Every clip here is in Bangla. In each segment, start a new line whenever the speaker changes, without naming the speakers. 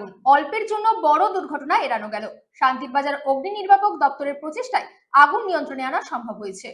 আগুন। অল্পের জন্য বড় দুর্ঘটনা এড়ানো গেল। শান্তির বাজার অগ্নি নির্বাপক দপ্তরের প্রচেষ্টায় আগুন নিয়ন্ত্রণে আনা সম্ভব হয়েছে।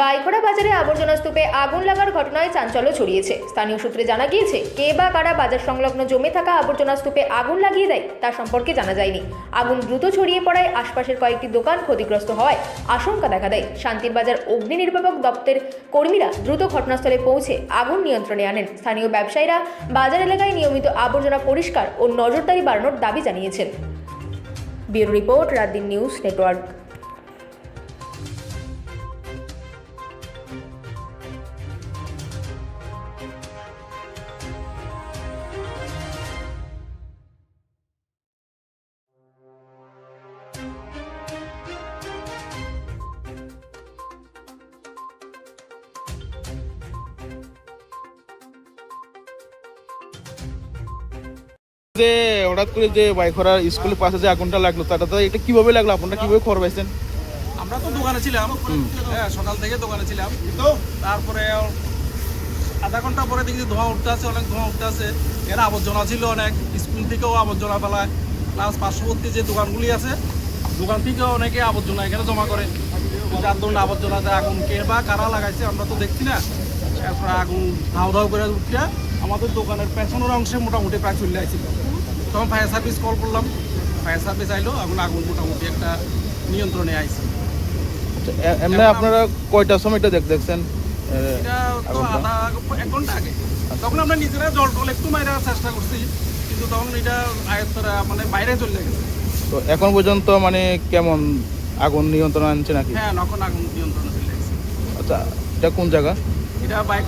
বাইখোড়া বাজারে আবর্জনা স্তূপে আগুন লাগার ঘটনায় চাঞ্চল্য ছড়িয়েছে। স্থানীয় সূত্রে জানা গিয়েছে, কে বা কারা বাজার সংলগ্ন জমে থাকা আবর্জনা স্তূপে আগুন লাগিয়ে দেয় তা সম্পর্কে জানা যায়নি। আগুন দ্রুত ছড়িয়ে পড়ায় আশপাশের কয়েকটি দোকান ক্ষতিগ্রস্ত হওয়ায় আশঙ্কা দেখা দেয়। শান্তির বাজার অগ্নি নির্বাপক দপ্তরের কর্মীরা দ্রুত ঘটনাস্থলে পৌঁছে আগুন নিয়ন্ত্রণে আনেন। স্থানীয় ব্যবসায়ীরা বাজার এলাকায় নিয়মিত আবর্জনা পরিষ্কার ও নজরদারি বাড়ানোর দাবি জানিয়েছেন। Bureau report, রাতদিন news network.
যে হঠাৎ করে যে বাইখোড়া স্কুলের পাশে যে আগুনটা লাগলো তাটা তো এটা কিভাবে লাগলো, আপনারা কিভাবে খবর পাইছেন?
আমরা তো দোকানে ছিলাম, হ্যাঁ সকাল থেকে দোকানে ছিলাম। তারপরে আধা ঘন্টা পরে দেখি ধোঁয়া উঠতে আছে, অনেক ধোঁয়া উঠতে আছে। এরা আবর্জনা ছিল অনেক, স্কুল থেকেও আবর্জনা ফেলায়, প্লাস পার্শ্ববর্তী যে দোকানগুলি আছে দোকান থেকেও অনেকে আবর্জনা এখানে জমা করে। যার ধরুন আবর্জনাতে আগুন কে বা কারা লাগাইছে আমরা তো দেখছি না। তারপরে আগুন ধাউ ধাউ করে উঠতে আমাদের দোকানের পেছনের অংশে মোটামুটি প্রায় চলে আসছিল। তখন ফায়ার সার্ভিস কল করলাম, ফায়ার সার্ভিস আইলো, আগুন মোটামুটি একটা নিয়ন্ত্রণে আইছে।
এমনি আপনারা কয়টার সময় এটা দেখছেন?
এটা তো এক ঘন্টা আগে। তখন আমরা নিজেরা জল টল একটু মাইরা চেষ্টা করছি, কিন্তু তখন এটা আয়ত্তরা মানে বাইরে চলে গেছে।
তো এখন পর্যন্ত মানে কেমন আগুন নিয়ন্ত্রণ আনছে নাকি?
হ্যাঁ, এখন আগুন নিয়ন্ত্রণে চলে গেছে।
আচ্ছা, এটা কোন জায়গা?
এটা বাইক